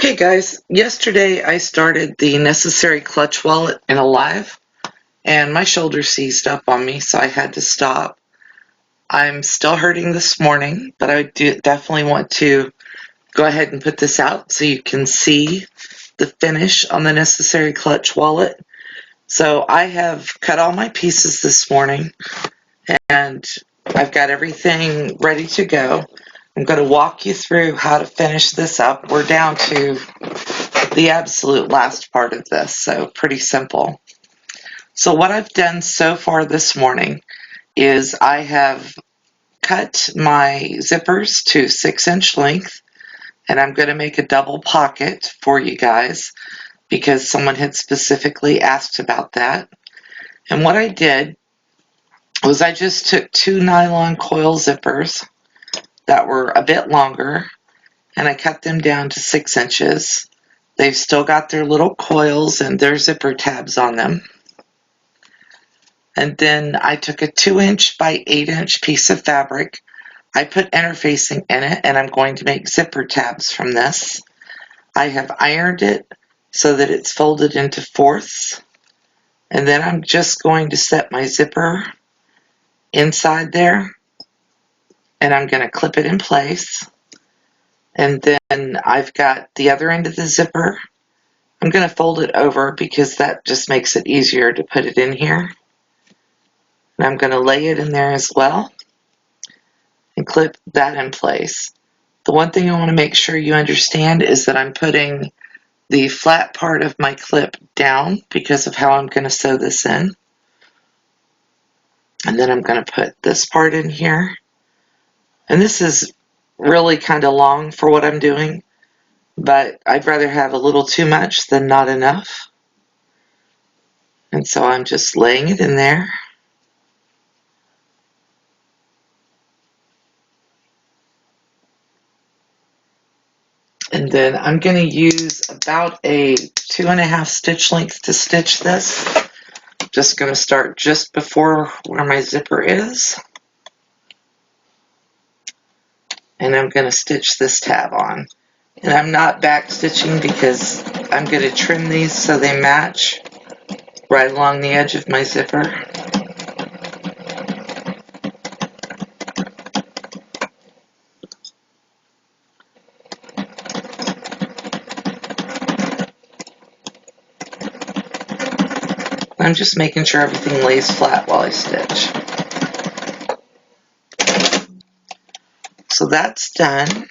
Okay guys, yesterday I started the necessary clutch wallet in Alive and my shoulder seized up on me, so I had to stop. I'm still hurting this morning, but I definitely want to go ahead and put this out so you can see the finish on the necessary clutch wallet. So I have cut all my pieces this morning and I've got everything ready to go. I'm going to walk you through how to finish this up. We're down to the absolute last part of this, so pretty simple. So what I've done so far this morning is I have cut my zippers to 6-inch length, and I'm going to make a double pocket for you guys because someone had specifically asked about that. And what I did was I just took 2 nylon coil zippers that were a bit longer and I cut them down to 6 inches. They've still got their little coils and their zipper tabs on them. And then I took a 2-inch by 8-inch piece of fabric. I put interfacing in it and I'm going to make zipper tabs from this. I have ironed it so that it's folded into fourths. And then I'm just going to set my zipper inside there and I'm going to clip it in place. And then I've got the other end of the zipper. I'm going to fold it over because that just makes it easier to put it in here. And I'm going to lay it in there as well and clip that in place. The one thing I want to make sure you understand is that I'm putting the flat part of my clip down because of how I'm going to sew this in. And then I'm going to put this part in here. And this is really kind of long for what I'm doing, but I'd rather have a little too much than not enough. And so I'm just laying it in there. And then I'm going to use about a 2.5 stitch length to stitch this. Just going to start just before where my zipper is. And I'm going to stitch this tab on. And I'm not back stitching because I'm going to trim these so they match right along the edge of my zipper. I'm just making sure everything lays flat while I stitch. So that's done.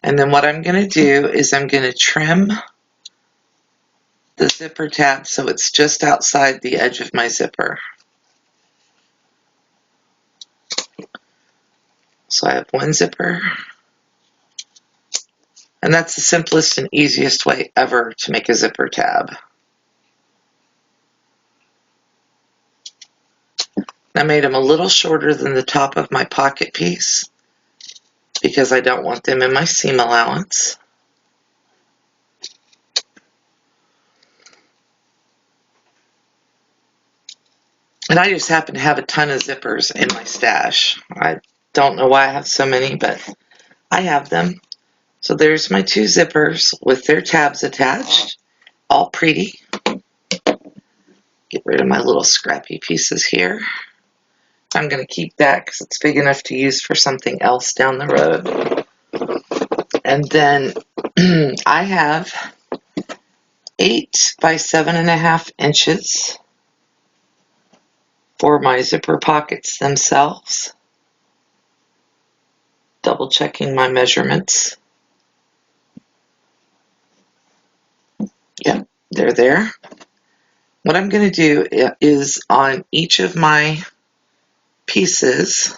And then what I'm going to do is I'm going to trim the zipper tab so it's just outside the edge of my zipper. So I have one zipper. And that's the simplest and easiest way ever to make a zipper tab. I made them a little shorter than the top of my pocket piece because I don't want them in my seam allowance. And I just happen to have a ton of zippers in my stash. I don't know why I have so many, but I have them. So there's my 2 zippers with their tabs attached, all pretty. Get rid of my little scrappy pieces here. I'm going to keep that because it's big enough to use for something else down the road. And then I have 8 by 7.5 inches for my zipper pockets themselves. Double checking my measurements. Yep, they're there. What I'm going to do is on each of my pieces,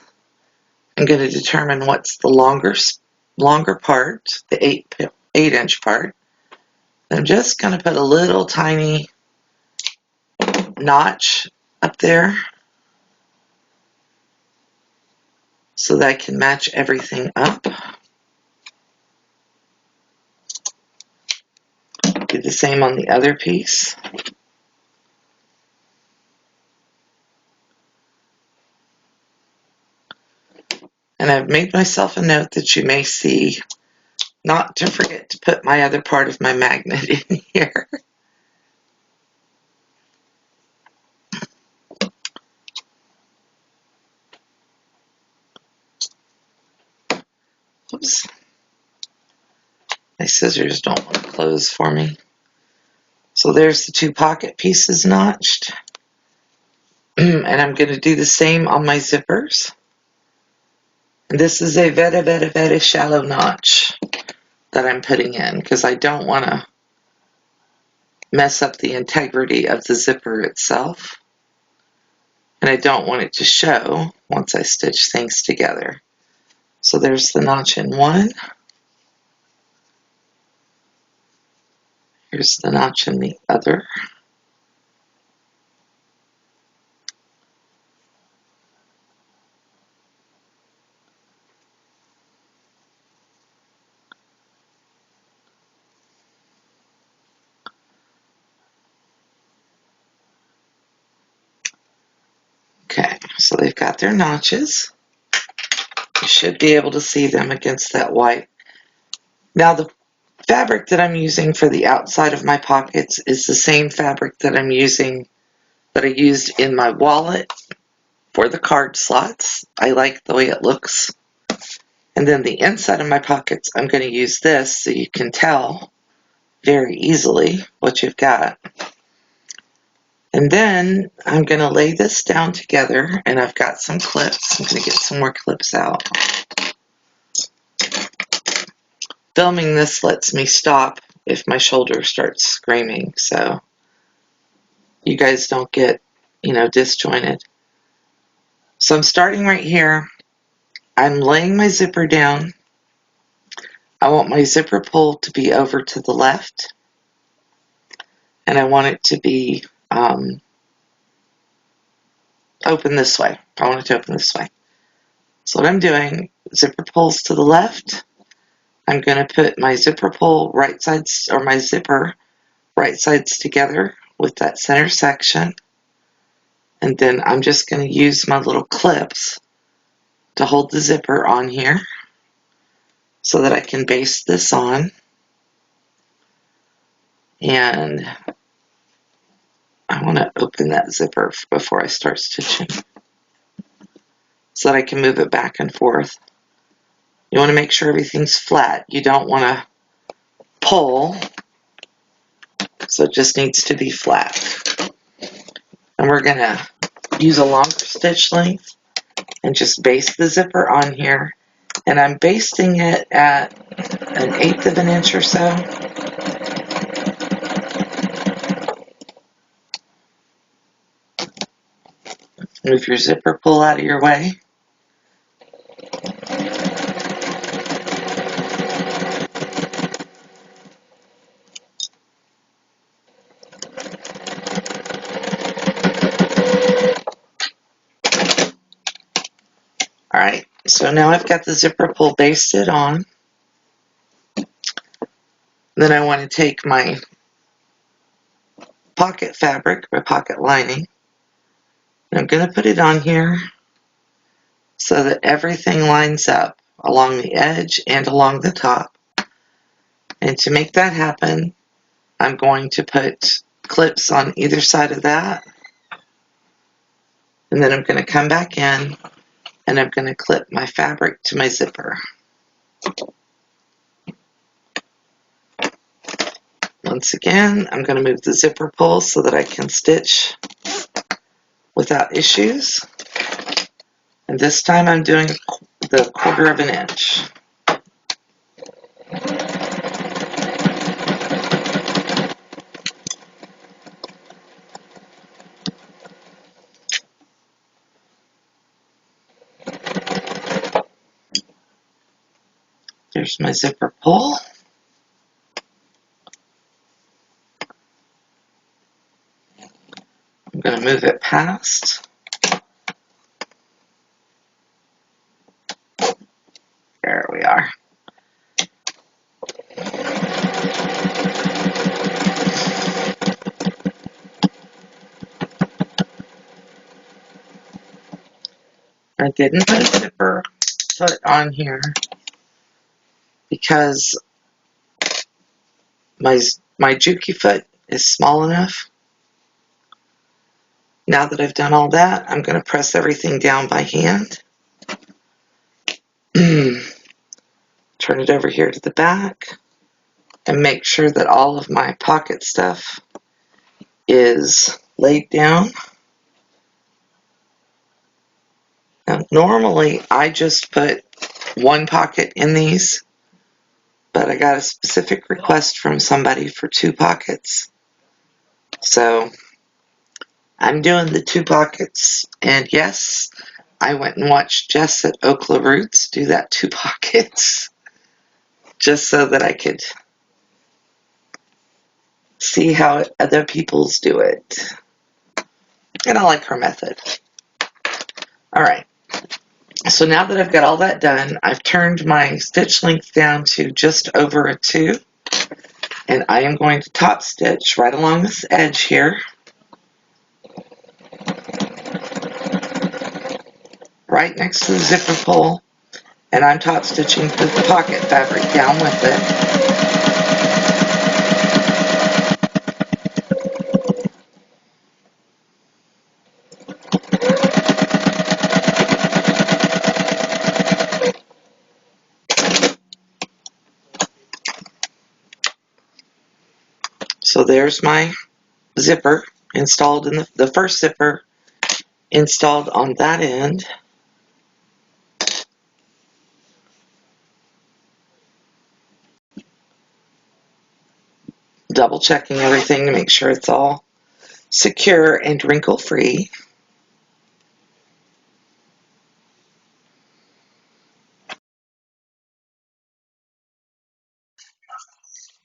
I'm going to determine what's the longer part, the 8-inch part. I'm just going to put a little tiny notch up there so that I can match everything up. Do the same on the other piece. And I've made myself a note that you may see not to forget to put my other part of my magnet in here. Oops. My scissors don't want to close for me. So there's the 2 pocket pieces notched. And I'm going to do the same on my zippers. And this is a very shallow notch that I'm putting in because I don't want to mess up the integrity of the zipper itself. And I don't want it to show once I stitch things together. So there's the notch in one. Here's the notch in the other. Okay, so they've got their notches. You should be able to see them against that white. Now the fabric that I'm using for the outside of my pockets is the same fabric that I used in my wallet for the card slots. I like the way it looks. And then the inside of my pockets, I'm going to use this so you can tell very easily what you've got. And then I'm going to lay this down together, and I've got some clips. I'm going to get some more clips out. Filming this lets me stop if my shoulder starts screaming, so you guys don't get, disjointed. So I'm starting right here. I'm laying my zipper down. I want my zipper pull to be over to the left, and I want it to be open this way. I want it to open this way. So what I'm doing, zipper pulls to the left. I'm going to put my zipper pull right sides, or my zipper right sides together with that center section. And then I'm just going to use my little clips to hold the zipper on here so that I can baste this on. And I want to open that zipper before I start stitching so that I can move it back and forth. You want to make sure everything's flat. You don't want to pull, so it just needs to be flat. And we're going to use a longer stitch length and just baste the zipper on here. And I'm basting it at 1/8 of an inch or so. Move your zipper pull out of your way. Alright, so now I've got the zipper pull basted on. Then I want to take my pocket fabric, my pocket lining, and I'm going to put it on here so that everything lines up along the edge and along the top. And to make that happen, I'm going to put clips on either side of that. And then I'm going to come back in and I'm going to clip my fabric to my zipper. Once again, I'm going to move the zipper pull so that I can stitch without issues. And this time I'm doing the 1/4 of an inch. There's my zipper pull. I'm going to move it past. There we are. I didn't put a zipper foot on here because My Juki foot is small enough. Now that I've done all that, I'm going to press everything down by hand. Turn it over here to the back and make sure that all of my pocket stuff is laid down. Now, normally I just put one pocket in these, but I got a specific request from somebody for 2 pockets. So I'm doing the 2 pockets, and yes, I went and watched Jess at Okla Roots do that 2 pockets just so that I could see how other people's do it. And I like her method. Alright, so now that I've got all that done, I've turned my stitch length down to just over a 2, and I am going to top stitch right along this edge here, right next to the zipper pull, and I'm top stitching the pocket fabric down with it. So there's my zipper installed in the first zipper installed on that end. Double checking everything to make sure it's all secure and wrinkle free.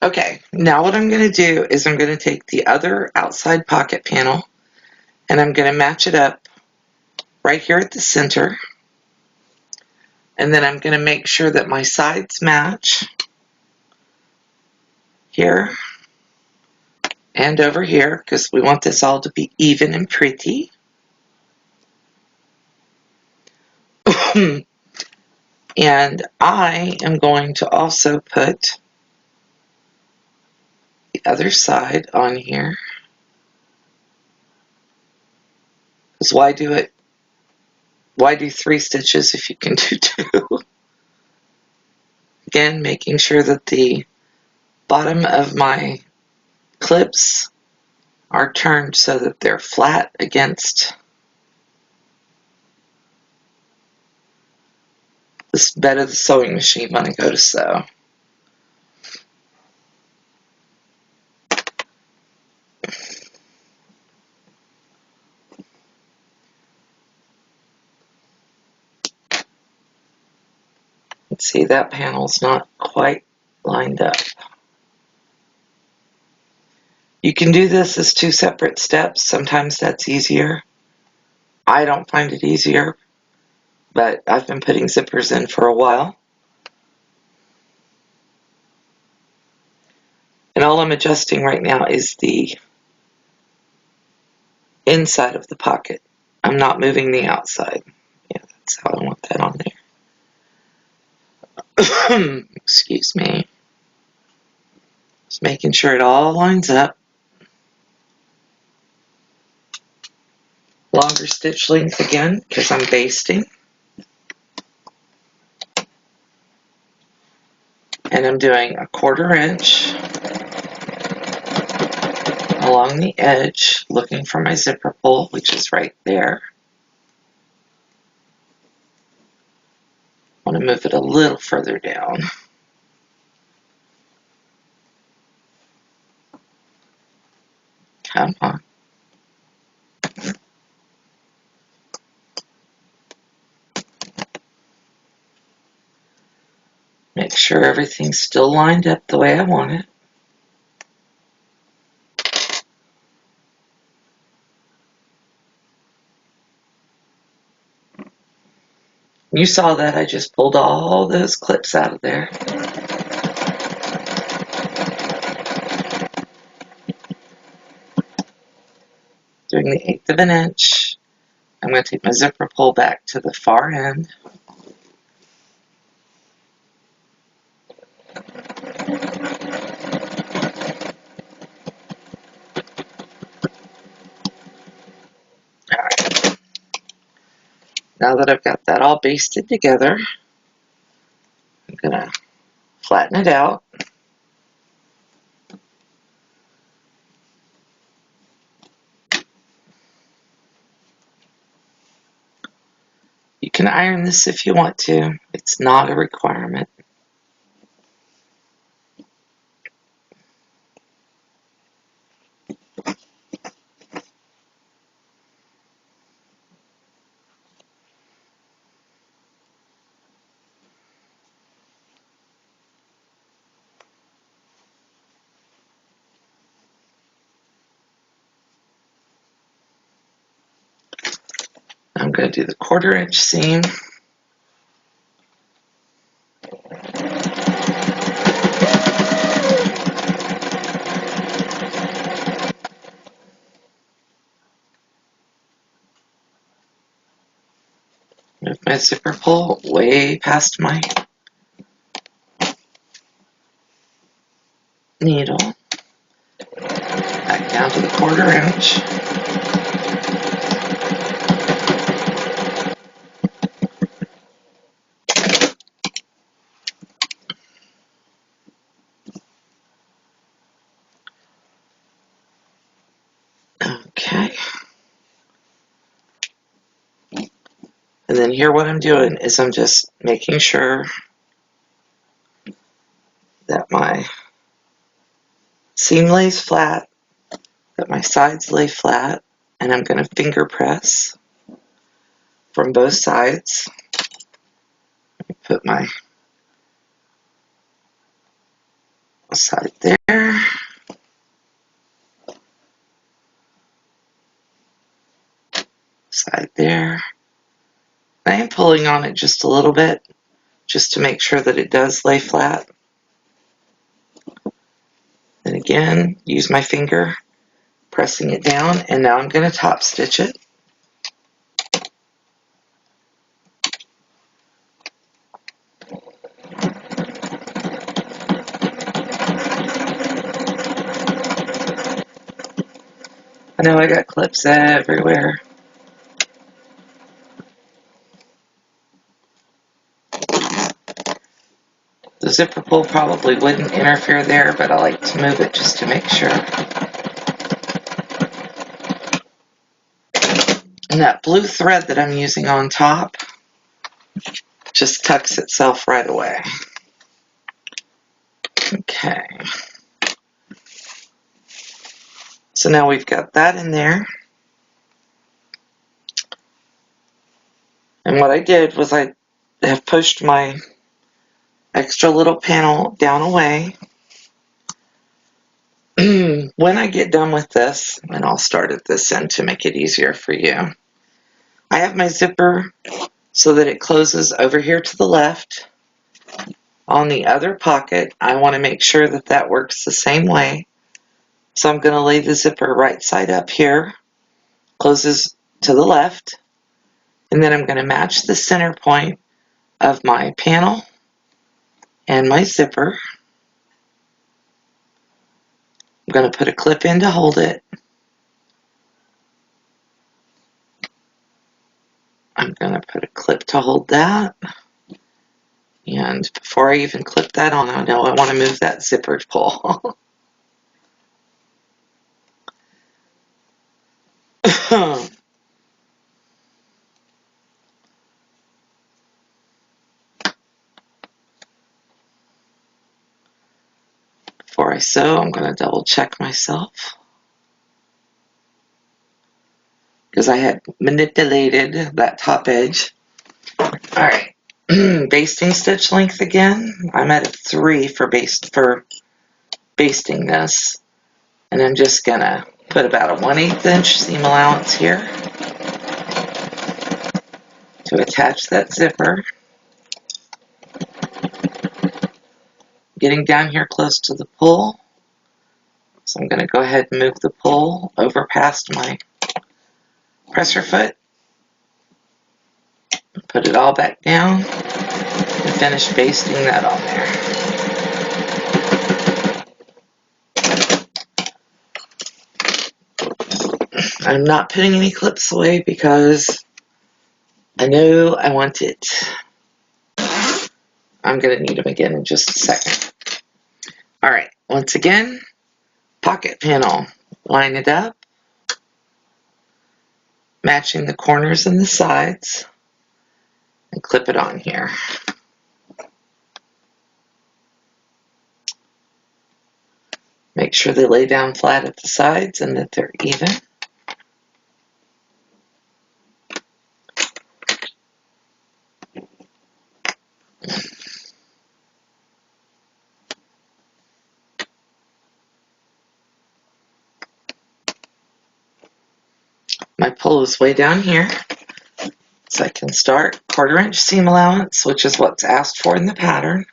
Okay, now what I'm going to do is I'm going to take the other outside pocket panel and I'm going to match it up right here at the center. And then I'm going to make sure that my sides match here and over here because we want this all to be even and pretty. And I am going to also put the other side on here. Because why do 3 stitches if you can do 2? Again, making sure that the bottom of my clips are turned so that they're flat against the bed of the sewing machine when I go to sew. Let's see, that panel's not quite lined up. You can do this as 2 separate steps. Sometimes that's easier. I don't find it easier, but I've been putting zippers in for a while. And all I'm adjusting right now is the inside of the pocket. I'm not moving the outside. Yeah, that's how I want that on there. Excuse me. Just making sure it all lines up. Longer stitch length again because I'm basting. And I'm doing a 1/4 inch along the edge, looking for my zipper pull, which is right there. I want to move it a little further down. Come on. Make sure everything's still lined up the way I want it. You saw that I just pulled all those clips out of there. Doing the 1/8 of an inch. I'm going to take my zipper pull back to the far end. Now that I've got that all basted together, I'm going to flatten it out. You can iron this if you want to. It's not a requirement. I'm going to do the 1/4 inch seam. Move my zipper pull way past my needle. Back down to the 1/4 inch. Okay. And then here what I'm doing is I'm just making sure that my seam lays flat, that my sides lay flat, and I'm going to finger press from both sides. Put my side there, side there. I am pulling on it just a little bit, just to make sure that it does lay flat. And again, use my finger, pressing it down, and now I'm going to top stitch it. I know I got clips everywhere. The zipper pull probably wouldn't interfere there, but I like to move it just to make sure. And that blue thread that I'm using on top just tucks itself right away. Okay. So now we've got that in there. And what I did was I have pushed my extra little panel down away. When I get done with this, and I'll start at this end to make it easier for you, I have my zipper so that it closes over here to the left. On the other pocket, I want to make sure that that works the same way. So I'm going to lay the zipper right side up here, closes to the left, and then I'm going to match the center point of my panel and my zipper. I'm going to put a clip in to hold it. I'm going to put a clip to hold that. And before I even clip that on, I know I want to move that zipper pull. Before I sew, I'm going to double check myself, because I had manipulated that top edge. Alright, basting stitch length again. I'm at a 3 for basting this. And I'm just going to put about a 1/8 inch seam allowance here to attach that zipper. Getting down here close to the pull, so I'm going to go ahead and move the pull over past my presser foot, put it all back down, and finish basting that on there. I'm not putting any clips away because I know I want it. I'm going to need them again in just a second. Alright, once again, pocket panel. Line it up, matching the corners and the sides, and clip it on here. Make sure they lay down flat at the sides and that they're even. My pull is way down here, so I can start 1/4 inch seam allowance, which is what's asked for in the pattern.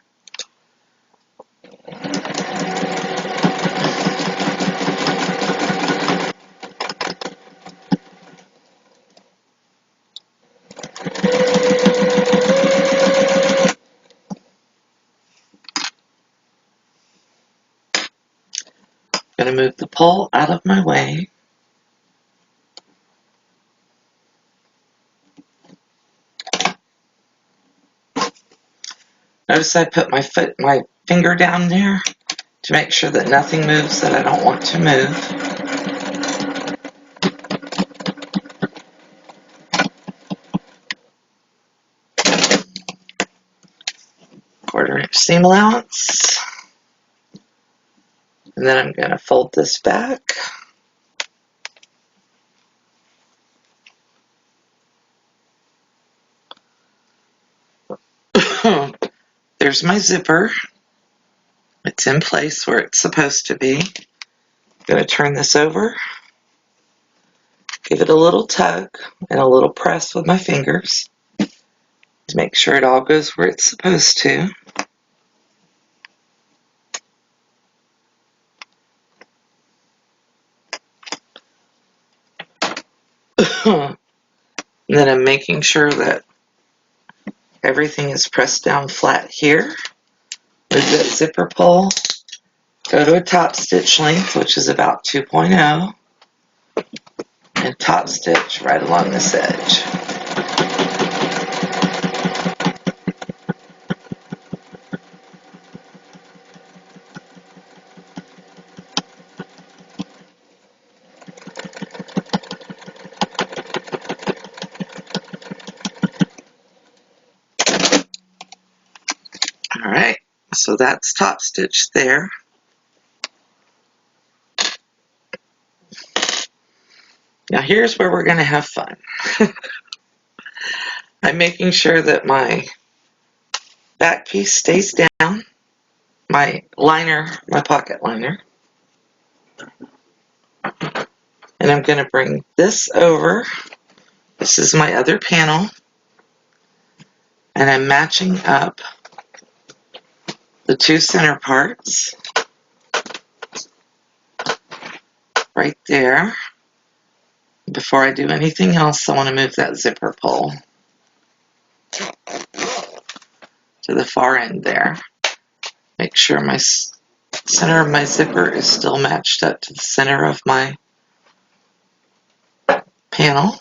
I'm going to move the pull out of my way. Notice I put my finger down there to make sure that nothing moves that I don't want to move. Quarter inch seam allowance. And then I'm going to fold this back. There's my zipper. It's in place where it's supposed to be. I'm going to turn this over, give it a little tug and a little press with my fingers to make sure it all goes where it's supposed to. And then I'm making sure that everything is pressed down flat here. Move that zipper pull, go to a top stitch length, which is about 2.0, and top stitch right along this edge. Alright, so that's top stitch there. Now here's where we're going to have fun. I'm making sure that my back piece stays down, my liner, my pocket liner. And I'm going to bring this over. This is my other panel. And I'm matching up the two center parts right there. Before I do anything else, I want to move that zipper pull to the far end there. Make sure my center of my zipper is still matched up to the center of my panel.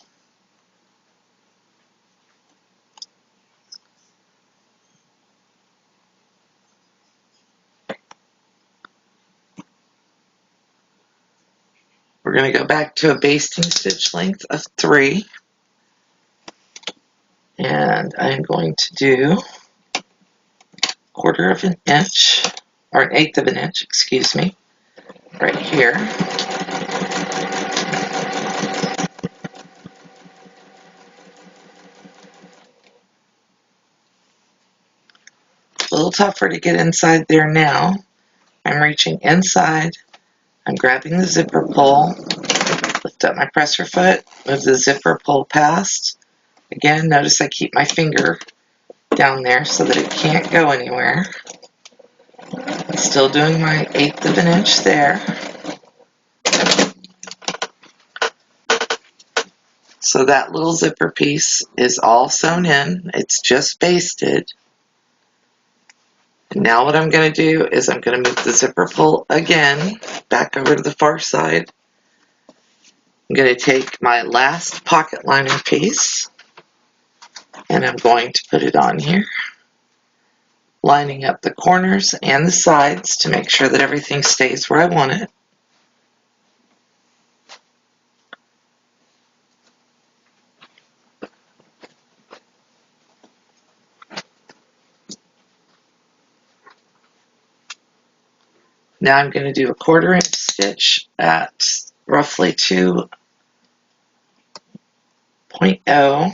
We're going to go back to a basting stitch length of 3. And I'm going to do 1/4 inch, or 1/8 of an inch, excuse me, right here. A little tougher to get inside there now. I'm reaching inside, I'm grabbing the zipper pull, lift up my presser foot, move the zipper pull past. Again, notice I keep my finger down there so that it can't go anywhere. I'm still doing my 1/8 of an inch there. So that little zipper piece is all sewn in. It's just basted. And now what I'm going to do is I'm going to move the zipper pull again back over to the far side. I'm going to take my last pocket liner piece And I'm going to put it on here, lining up the corners and the sides to make sure that everything stays where I want it. Now I'm going to do a 1/4 inch stitch at roughly 2.0.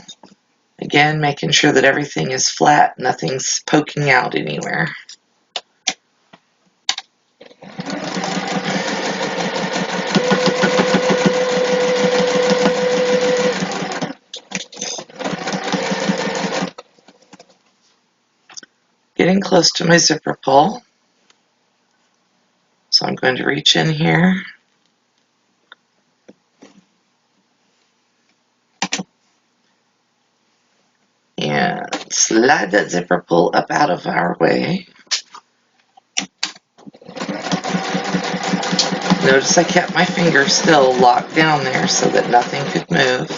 Again, making sure that everything is flat, nothing's poking out anywhere. Getting close to my zipper pull. So I'm going to reach in here and slide that zipper pull up out of our way. Notice I kept my finger still locked down there so that nothing could move.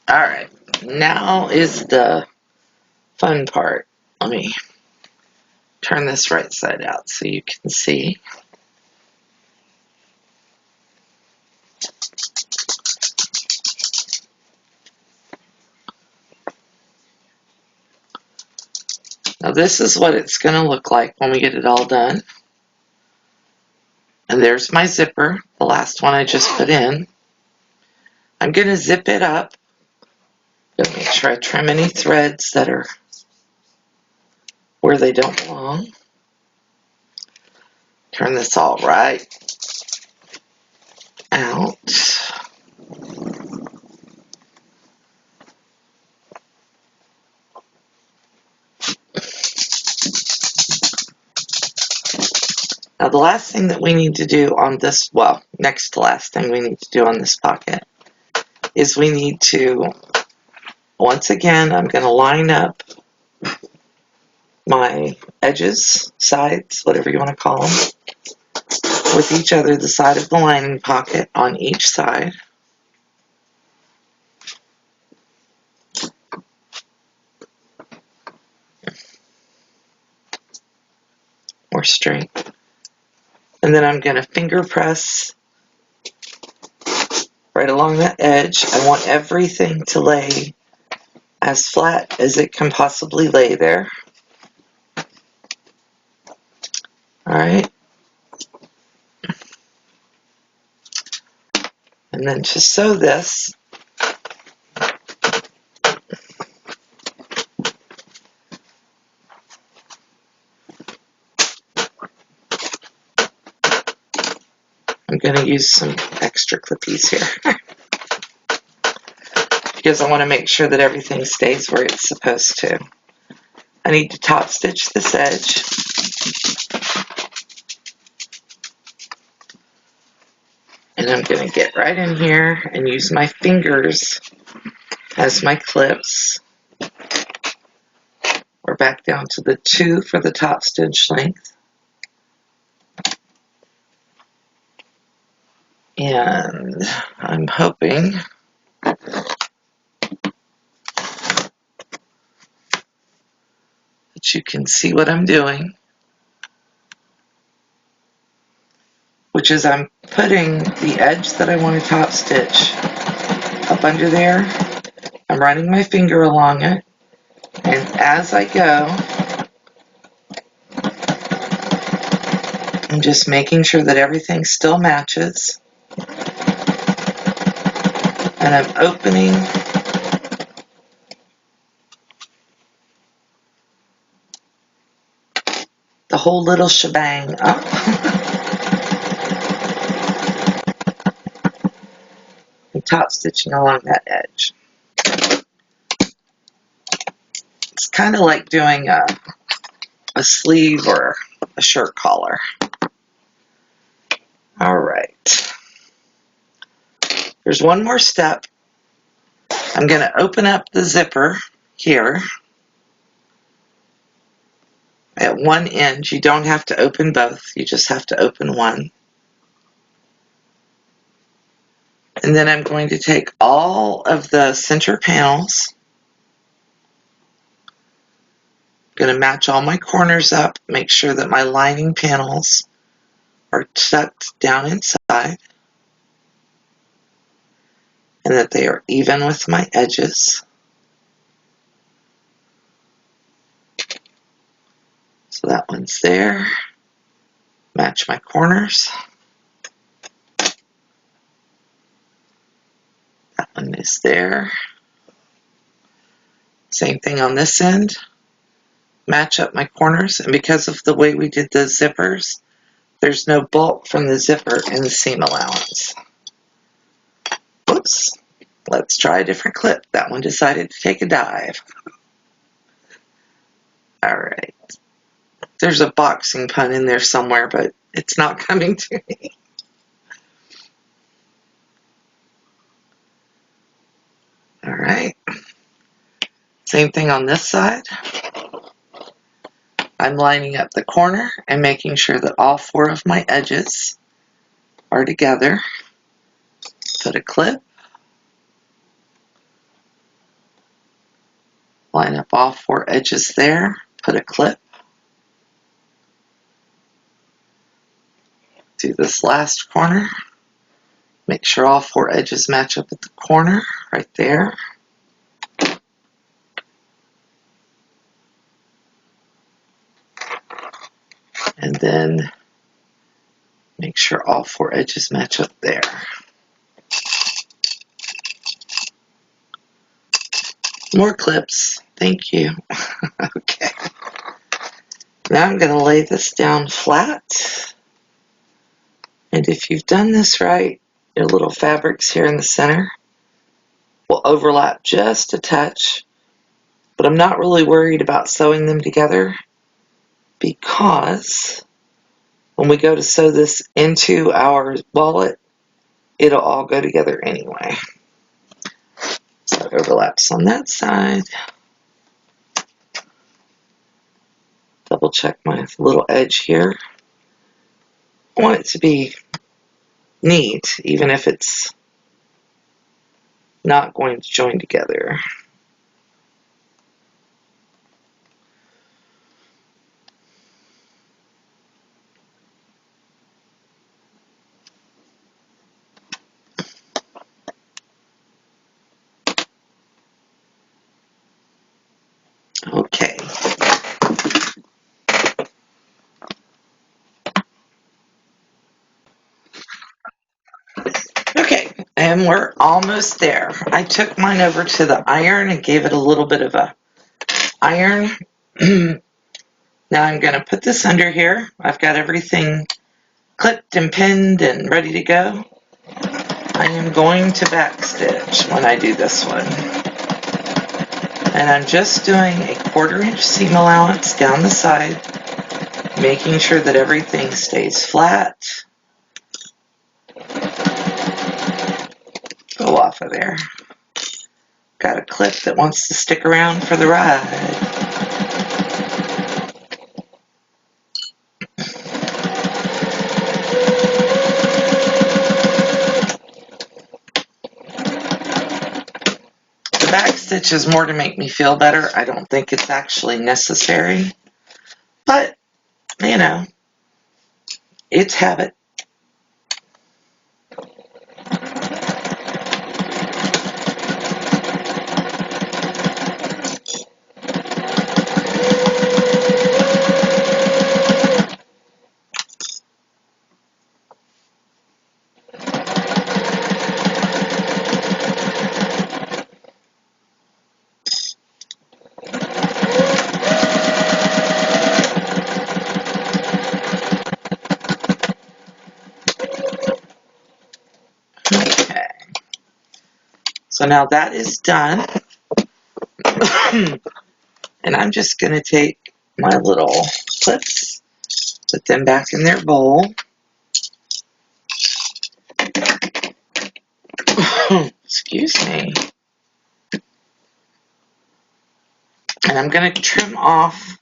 Alright, now is the fun part. Let me turn this right side out so you can see. Now this is what it's going to look like when we get it all done. And there's my zipper, the last one I just put in. I'm going to zip it up. Going to make sure I trim any threads that are where they don't belong. Turn this all right out. Now the last thing that we need to do on this, well, next to last thing we need to do on this pocket is we need to, once again, I'm going to line up my edges, sides, whatever you want to call them, with each other, the side of the lining pocket on each side. More straight. And then I'm going to finger press right along that edge. I want everything to lay as flat as it can possibly lay there. Alright. And then to sew this, I'm going to use some extra clippies here because I want to make sure that everything stays where it's supposed to. I need to top stitch this edge. And I'm going to get right in here and use my fingers as my clips. We're back down to the 2 for the top stitch length. And I'm hoping that you can see what I'm doing, which is I'm putting the edge that I want to top stitch up under there. I'm running my finger along it, and as I go, I'm just making sure that everything still matches. And I'm opening the whole little shebang up. And top stitching along that edge. It's kind of like doing a sleeve or a shirt collar. Alright. There's one more step. I'm going to open up the zipper here at one end. You don't have to open both, you just have to open one. And then I'm going to take all of the center panels. I'm going to match all my corners up, make sure that my lining panels are tucked down inside and that they are even with my edges. So that one's there. Match my corners. That one is there. Same thing on this end. Match up my corners, and because of the way we did the zippers, there's no bulk from the zipper in the seam allowance. Whoops. Let's try a different clip. That one decided to take a dive. Alright. There's a boxing pun in there somewhere, but it's not coming to me. Alright. Same thing on this side. I'm lining up the corner and making sure that all four of my edges are together. Put a clip. Line up all four edges there. Put a clip. Do this last corner. Make sure all four edges match up at the corner right there. And then make sure all four edges match up there. More clips. Thank you. Okay. Now I'm going to lay this down flat. And if you've done this right, your little fabrics here in the center will overlap just a touch. But I'm not really worried about sewing them together because when we go to sew this into our wallet, it'll all go together anyway. So it overlaps on that side. Double check my little edge here. I want it to be neat, even if it's not going to join together. Okay. Okay, and we're almost there. I took mine over to the iron and gave it a little bit of a iron. Now I'm going to put this under here. I've got everything clipped and pinned and ready to go. I am going to backstitch when I do this one. And I'm just doing a 1/4 inch seam allowance down the side, making sure that everything stays flat. Go off of there. Got a clip that wants to stick around for the ride. The back stitch is more to make me feel better. I don't think it's actually necessary, but you know, it's habit. Okay. So now that is done. And I'm just going to take my little clips, put them back in their bowl. Excuse me. And I'm going to trim off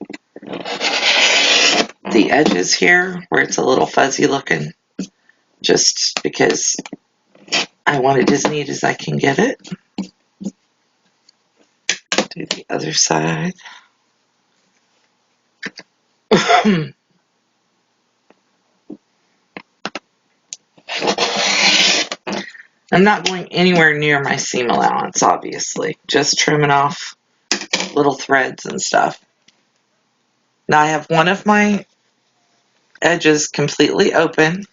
the edges here where it's a little fuzzy looking, just because I want it as neat as I can get it. Do the other side. I'm not going anywhere near my seam allowance, obviously. Just trimming off little threads and stuff. Now I have one of my edges completely open,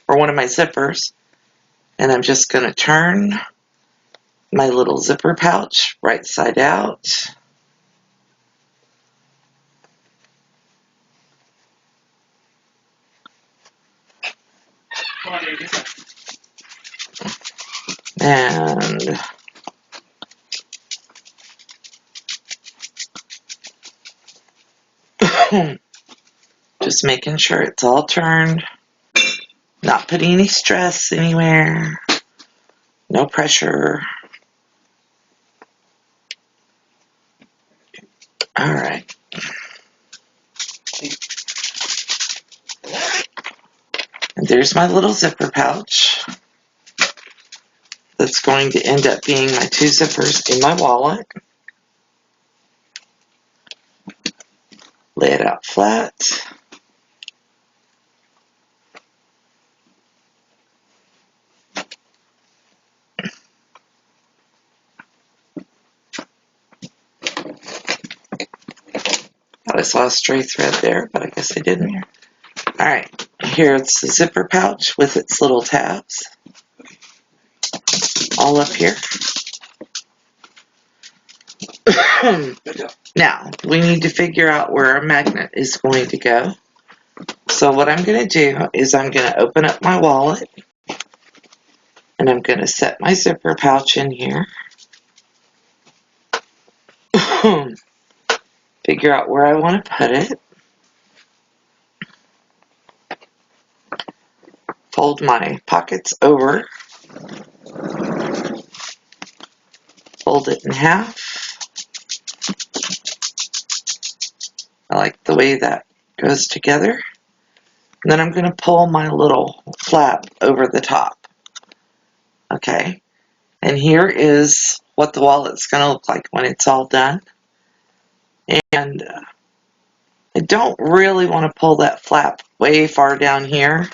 or one of my zippers, and I'm just going to turn my little zipper pouch right side out. And just making sure it's all turned, not putting any stress anywhere, no pressure. All right. And there's my little zipper pouch. That's going to end up being my 2 zippers in my wallet. Lay it out flat. Thought I saw a stray thread there, but I guess I didn't. Alright, here it's the zipper pouch with its little tabs. All up here. Now, we need to figure out where our magnet is going to go. So what I'm going to do is I'm going to open up my wallet and I'm going to set my zipper pouch in here. Figure out where I want to put it. Fold my pockets over. Fold it in half. I like the way that goes together. And then I'm going to pull my little flap over the top. Okay. And here is what the wallet's going to look like when it's all done. And I don't really want to pull that flap way far down here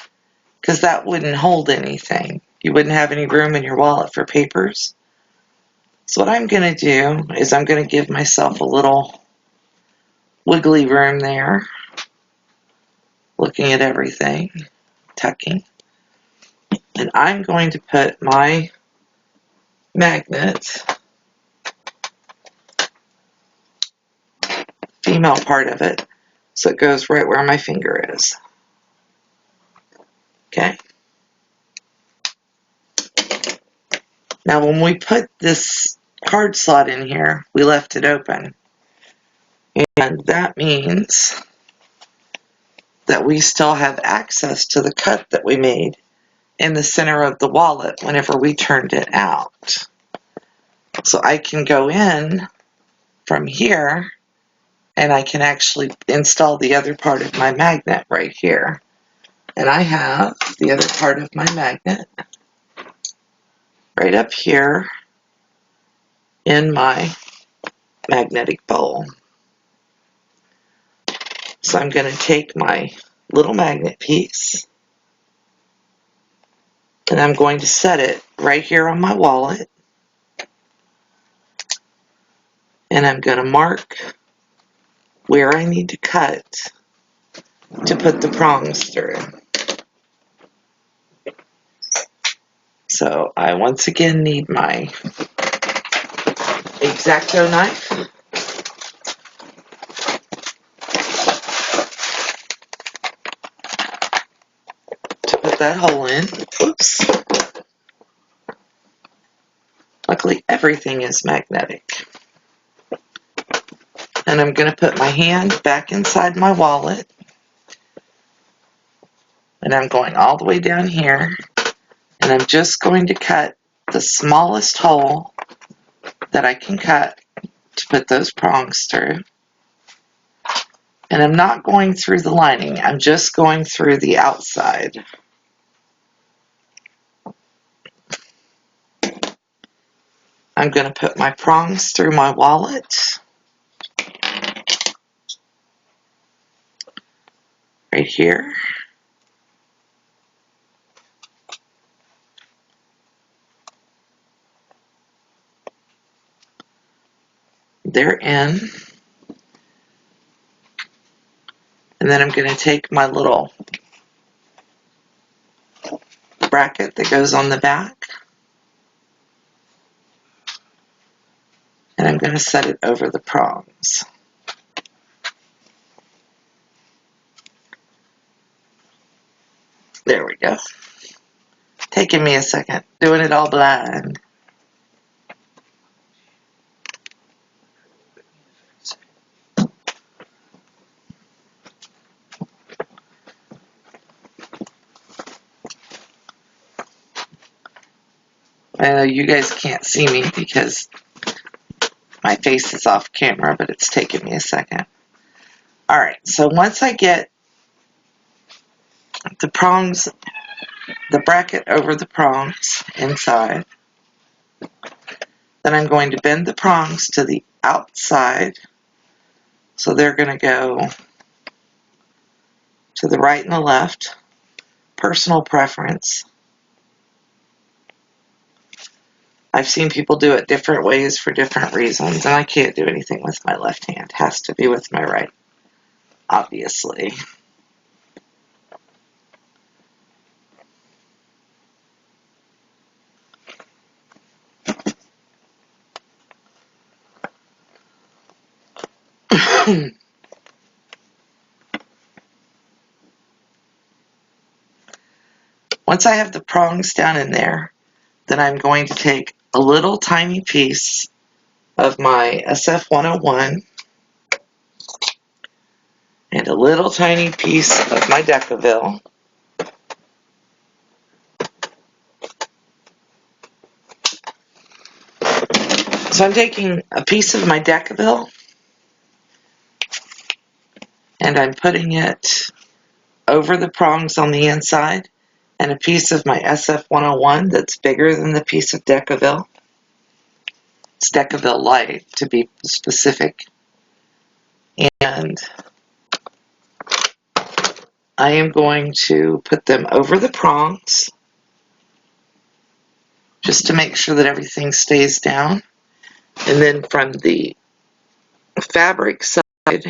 because that wouldn't hold anything. You wouldn't have any room in your wallet for papers. So what I'm going to do is I'm going to give myself a little wiggly room there. Looking at everything, tucking. And I'm going to put my magnet, female part of it, so it goes right where my finger is. Okay? Now when we put this card slot in here, we left it open. And that means that we still have access to the cut that we made in the center of the wallet whenever we turned it out. So I can go in from here and I can actually install the other part of my magnet right here. And I have the other part of my magnet right up here in my magnetic bowl. So I'm going to take my little magnet piece and I'm going to set it right here on my wallet. And I'm going to mark where I need to cut to put the prongs through. So I once again need my X-Acto knife. To put that hole in. Whoops. Luckily everything is magnetic. And I'm going to put my hand back inside my wallet. And I'm going all the way down here. And I'm just going to cut the smallest hole that I can cut to put those prongs through. And I'm not going through the lining. I'm just going through the outside. I'm going to put my prongs through my wallet. Right here. They're in. And then I'm going to take my little bracket that goes on the back, and I'm going to set it over the prongs. There we go. Taking me a second, doing it all blind. I know you guys can't see me because my face is off camera, but it's taking me a second. Alright, so once I get the prongs, the bracket over the prongs inside, then I'm going to bend the prongs to the outside, so they're going to go to the right and the left. Personal preference. I've seen people do it different ways for different reasons, and I can't do anything with my left hand. It has to be with my right, obviously. Once I have the prongs down in there, then I'm going to take a little tiny piece of my SF-101 and a little tiny piece of my Decaville. So I'm taking a piece of my Decaville and I'm putting it over the prongs on the inside, and a piece of my SF-101 that's bigger than the piece of Decaville. It's Decaville Light, to be specific. And I am going to put them over the prongs just to make sure that everything stays down. And then from the fabric side,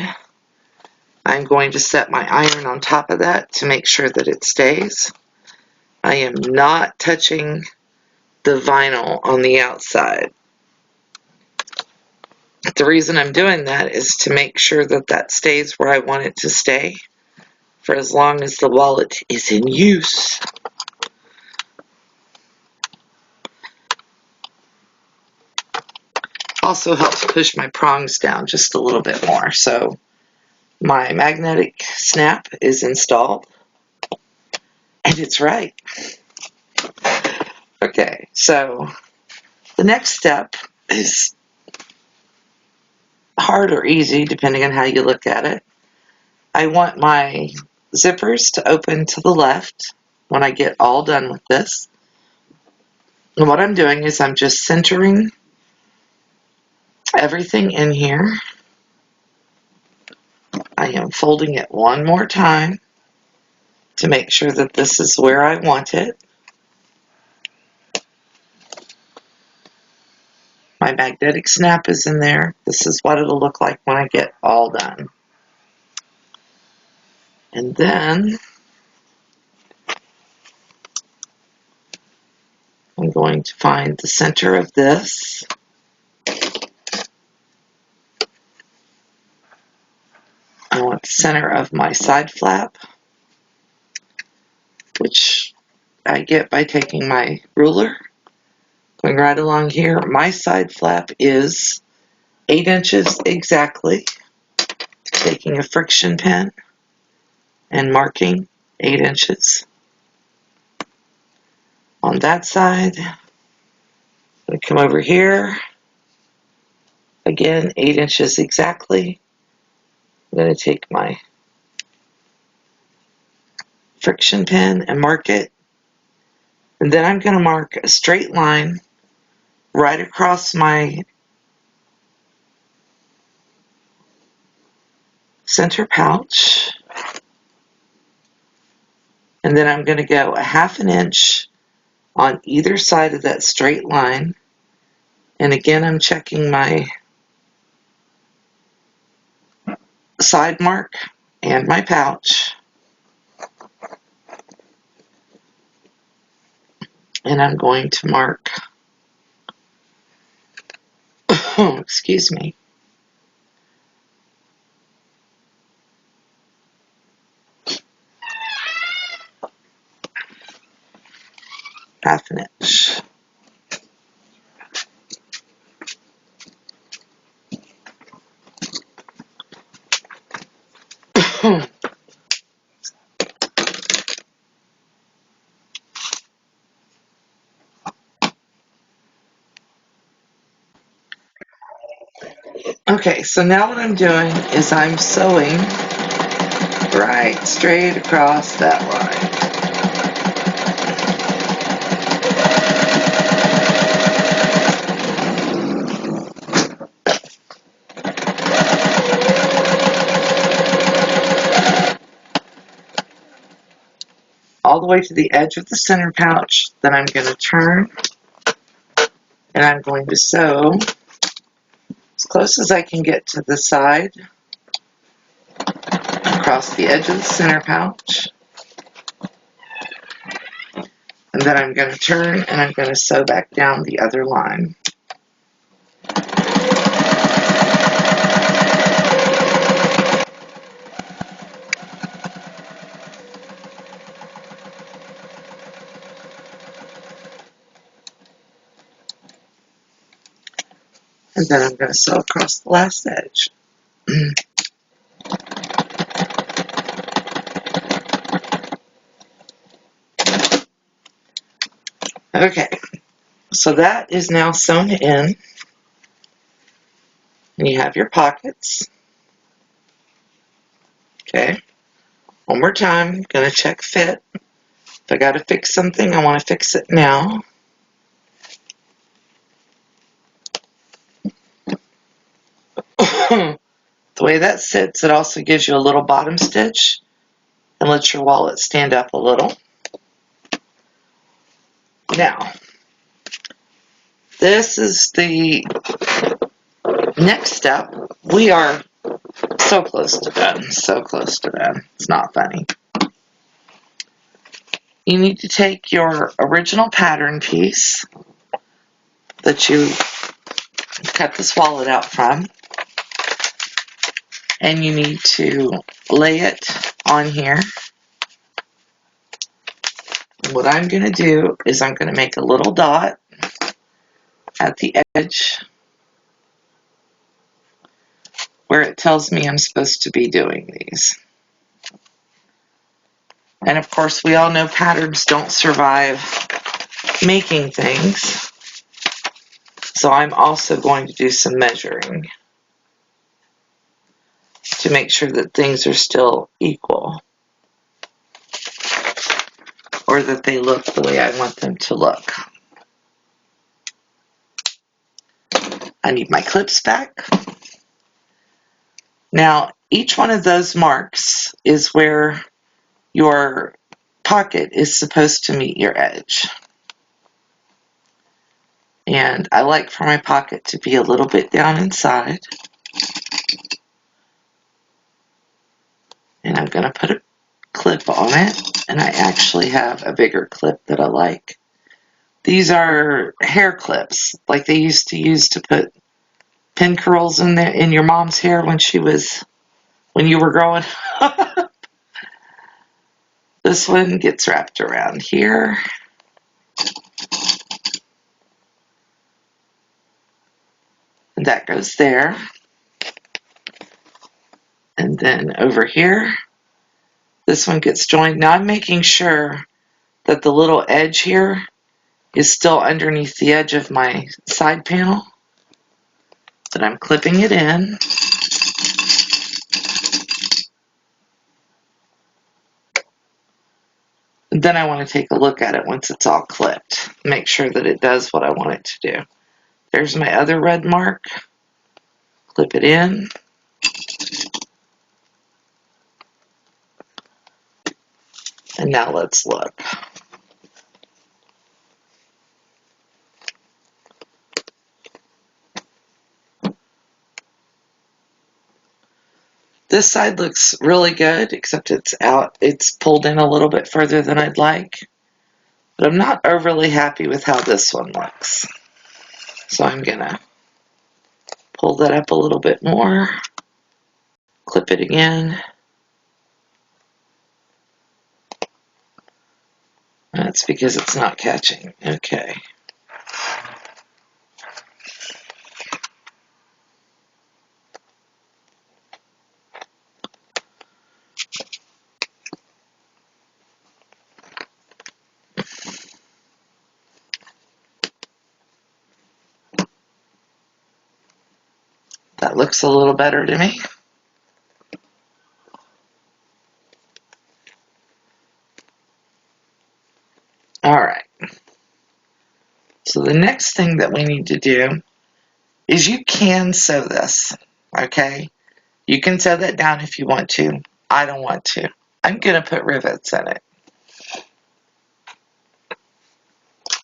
I'm going to set my iron on top of that to make sure that it stays. I am not touching the vinyl on the outside. The reason I'm doing that is to make sure that that stays where I want it to stay for as long as the wallet is in use. Also helps push my prongs down just a little bit more. So my magnetic snap is installed, and it's right. Okay, so the next step is hard or easy, depending on how you look at it. I want my zippers to open to the left when I get all done with this. And what I'm doing is I'm just centering everything in here. I am folding it one more time to make sure that this is where I want it. My magnetic snap is in there. This is what it'll look like when I get all done. And then I'm going to find the center of this. I want the center of my side flap, which I get by taking my ruler, going right along here. My side flap is 8 inches exactly. Taking a friction pen and marking 8 inches. On that side, I'm going to come over here. Again, 8 inches exactly. I'm going to take my friction pen and mark it. And then I'm going to mark a straight line right across my center pouch. And then I'm going to go a 1/2 inch on either side of that straight line. And again, I'm checking my side mark and my pouch. And I'm going to mark, excuse me, half an inch. Okay, so now what I'm doing is I'm sewing right straight across that line. All the way to the edge of the center pouch. Then I'm going to turn and I'm going to sew as close as I can get to the side across the edge of the center pouch. And then I'm going to turn and I'm going to sew back down the other line. And then I'm going to sew across the last edge. Okay, so that is now sewn in. And you have your pockets. Okay, one more time, I'm going to check fit. If I got to fix something, I want to fix it now. The way that sits, it also gives you a little bottom stitch and lets your wallet stand up a little. Now, this is the next step. We are so close to done, so close to done. It's not funny. You need to take your original pattern piece that you cut this wallet out from, and you need to lay it on here. What I'm going to do is I'm going to make a little dot at the edge where it tells me I'm supposed to be doing these. And of course, we all know patterns don't survive making things. So I'm also going to do some measuring to make sure that things are still equal, or that they look the way I want them to look. I need my clips back. Now, each one of those marks is where your pocket is supposed to meet your edge. And I like for my pocket to be a little bit down inside. And I'm going to put a clip on it. And I actually have a bigger clip that I like. These are hair clips, like they used to use to put pin curls in your mom's hair when you were growing up. This one gets wrapped around here. And that goes there. And then over here, this one gets joined. Now I'm making sure that the little edge here is still underneath the edge of my side panel. Then I'm clipping it in. And then I want to take a look at it once it's all clipped. Make sure that it does what I want it to do. There's my other red mark. Clip it in. And now let's look. This side looks really good, except it's pulled in a little bit further than I'd like. But I'm not overly happy with how this one looks. So I'm gonna pull that up a little bit more, clip it again. That's because it's not catching. Okay. That looks a little better to me. All right. So the next thing that we need to do is you can sew this, okay? You can sew that down if you want to. I don't want to. I'm going to put rivets in it.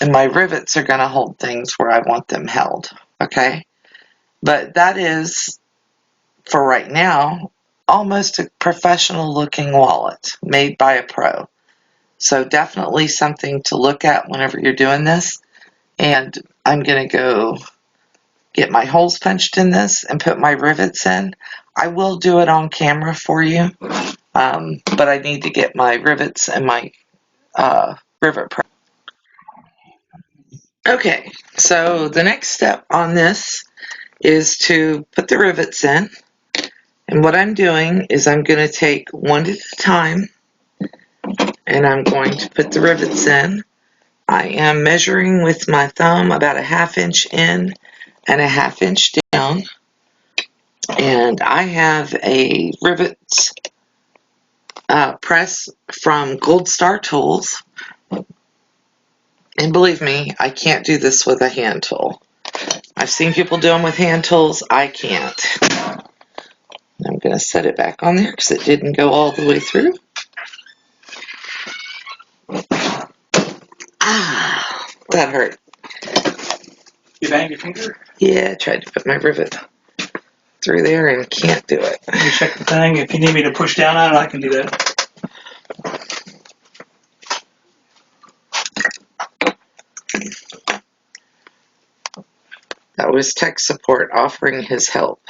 And my rivets are going to hold things where I want them held, okay? But that is, for right now, almost a professional looking wallet made by a pro. So definitely something to look at whenever you're doing this. And I'm going to go get my holes punched in this and put my rivets in. I will do it on camera for you, but I need to get my rivets and my rivet press. Okay, so the next step on this is to put the rivets in. And what I'm doing is I'm going to take one at a time and I'm going to put the rivets in. I am measuring with my thumb about a 1/2 inch in and a 1/2 inch down. And I have a rivet press from Gold Star Tools. And believe me, I can't do this with a hand tool. I've seen people do them with hand tools. I can't. I'm going to set it back on there because it didn't go all the way through. Ah, that hurt. You banged your finger? Yeah, I tried to put my rivet through there and can't do it. You check the thing. If you need me to push down on it, I can do that. That was tech support offering his help.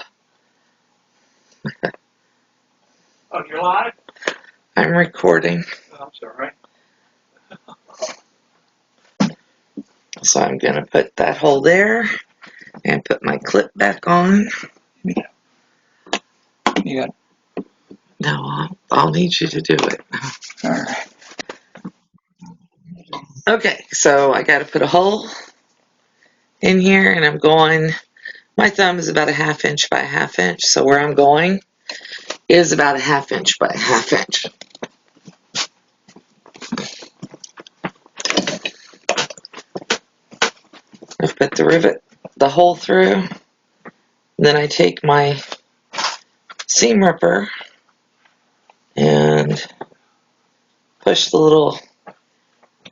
Oh, you're live? I'm recording. Oh, I'm sorry. So I'm going to put that hole there and put my clip back on. You got it. No, I'll need you to do it. All right. Okay, so I got to put a hole in here and I'm going, my thumb is about a 1/2 inch by a 1/2 inch, so where I'm going is about a 1/2 inch by a 1/2 inch. I've put the hole through, then I take my seam ripper and push the little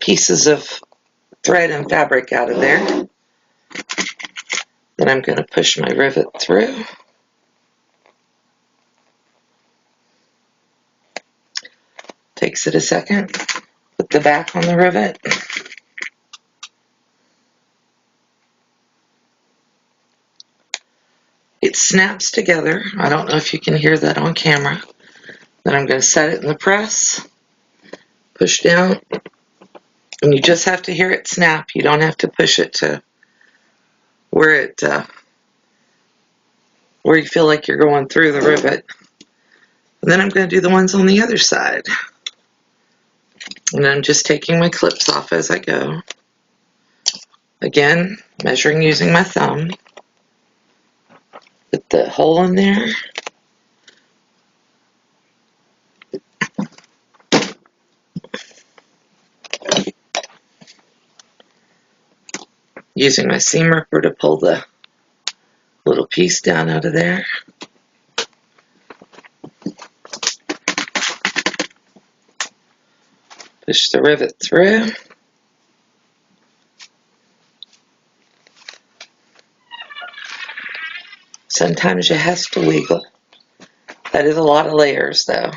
pieces of thread and fabric out of there. Then I'm going to push my rivet through. Takes it a second. Put the back on the rivet. It snaps together. I don't know if you can hear that on camera. Then I'm going to set it in the press, push down, and you just have to hear it snap. You don't have to push it to where where you feel like you're going through the rivet. And then I'm going to do the ones on the other side. And I'm just taking my clips off as I go. Again, measuring using my thumb. Put the hole in there. Using my seam ripper to pull the little piece down out of there. Push the rivet through. Sometimes you have to wiggle. That is a lot of layers though.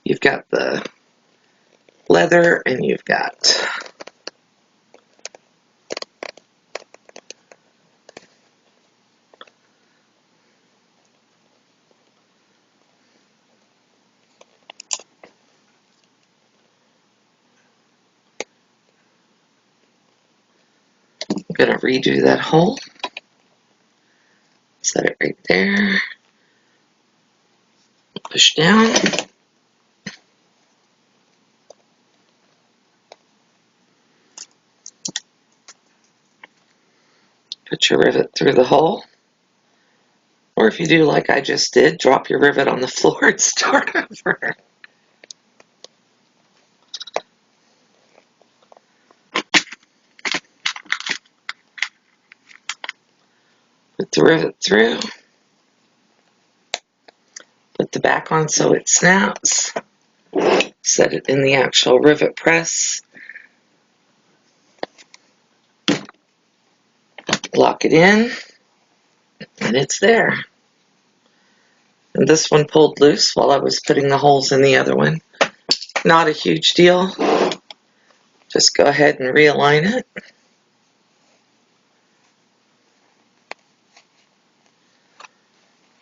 You've got the leather and you've got I'm going to redo that hole. Set it right there. Push down. Put your rivet through the hole. Or if you do like I just did, drop your rivet on the floor and start over. Put the rivet through. Put the back on so it snaps. Set it in the actual rivet press. Lock it in. And it's there. And this one pulled loose while I was putting the holes in the other one. Not a huge deal. Just go ahead and realign it.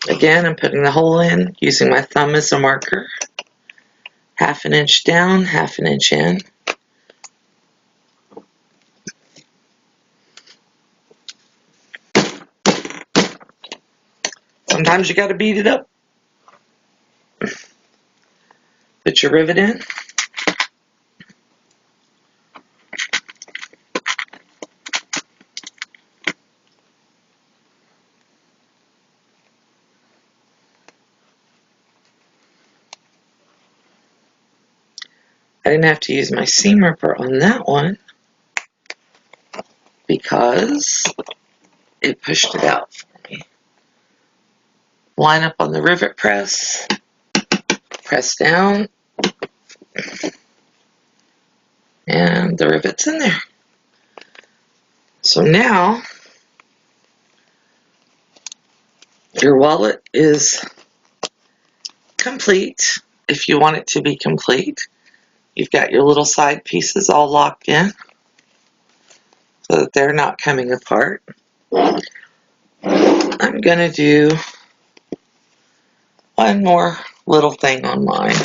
Again, I'm putting the hole in using my thumb as a marker. 1/2 inch down, 1/2 inch in. Sometimes you got to beat it up. Put your rivet in. I didn't have to use my seam ripper on that one because it pushed it out for me. Line up on the rivet press, press down, and the rivet's in there. So now your wallet is complete if you want it to be complete. You've got your little side pieces all locked in so that they're not coming apart. I'm going to do one more little thing on mine.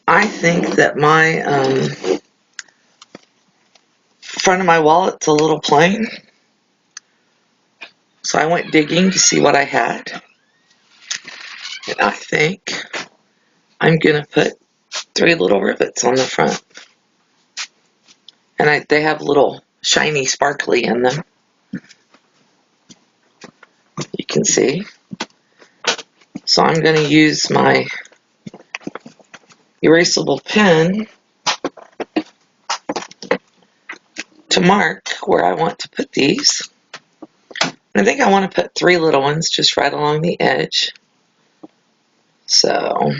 I think that my front of my wallet's a little plain, so I went digging to see what I had, and I think I'm gonna put 3 little rivets on the front, and they have little shiny sparkly in them. You can see. So I'm gonna use my erasable pen to mark where I want to put these. I think I want to put 3 little ones just right along the edge. So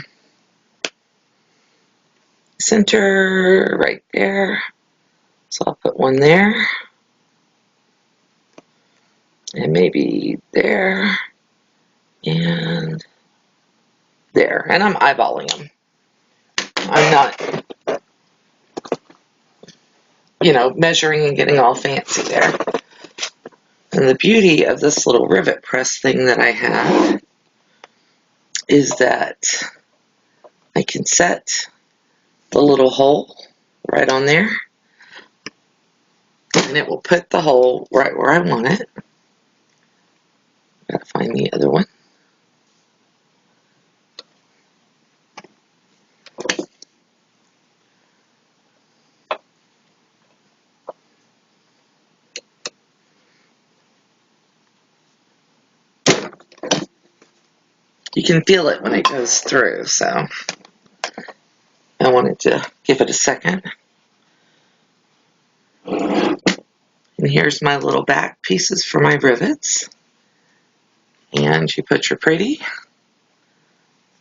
center right there. So I'll put one there. And maybe there. And there. And I'm eyeballing them. I'm not, measuring and getting all fancy there. And the beauty of this little rivet press thing that I have is that I can set the little hole right on there, and it will put the hole right where I want it. find the other one. You can feel it when it goes through, so I wanted to give it a second. And here's my little back pieces for my rivets. And you put your pretty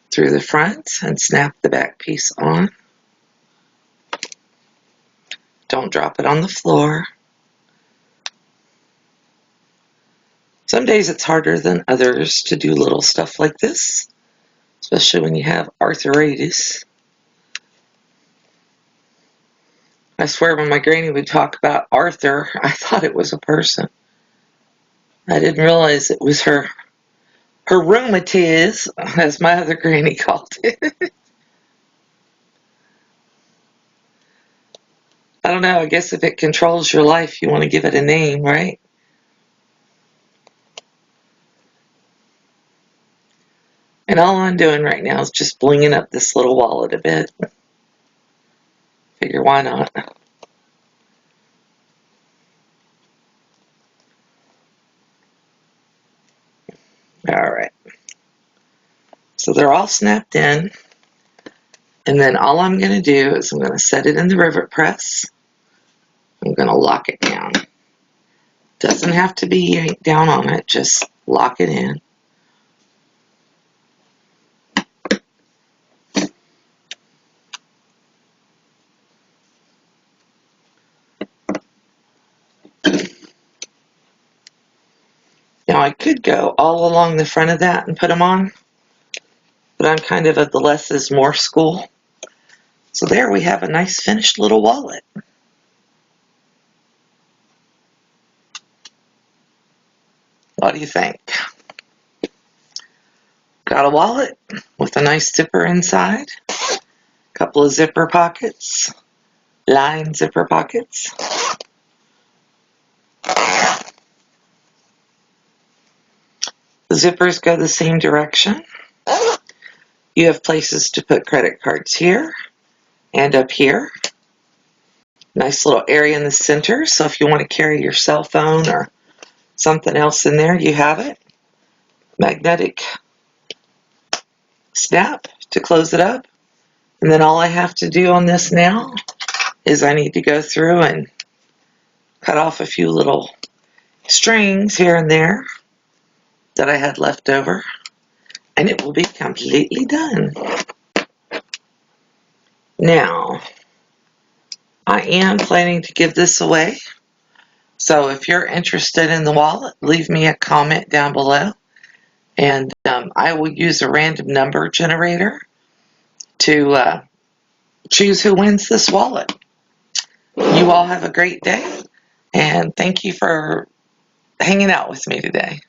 through the front and snap the back piece on. Don't drop it on the floor. Some days it's harder than others to do little stuff like this, especially when you have arthritis. I swear when my granny would talk about Arthur, I thought it was a person. I didn't realize it was her rheumatiz, as my other granny called it. I don't know, I guess if it controls your life, you want to give it a name, right? And all I'm doing right now is just blinging up this little wallet a bit. Figure, why not? Alright. So they're all snapped in. And then all I'm going to do is I'm going to set it in the rivet press. I'm going to lock it down. Doesn't have to be yanked down on it, just lock it in. Now I could go all along the front of that and put them on, but I'm kind of the less is more school. So there we have a nice finished little wallet. What do you think? Got a wallet with a nice zipper inside, a couple of zipper pockets, lined zipper pockets. The zippers go the same direction. You have places to put credit cards here and up here. Nice little area in the center, so if you want to carry your cell phone or something else in there, you have it. Magnetic snap to close it up. And then all I have to do on this now is I need to go through and cut off a few little strings here and there that I had left over, and it will be completely done. Now, I am planning to give this away, so if you're interested in the wallet, leave me a comment down below, and I will use a random number generator to choose who wins this wallet. You all have a great day, and thank you for hanging out with me today.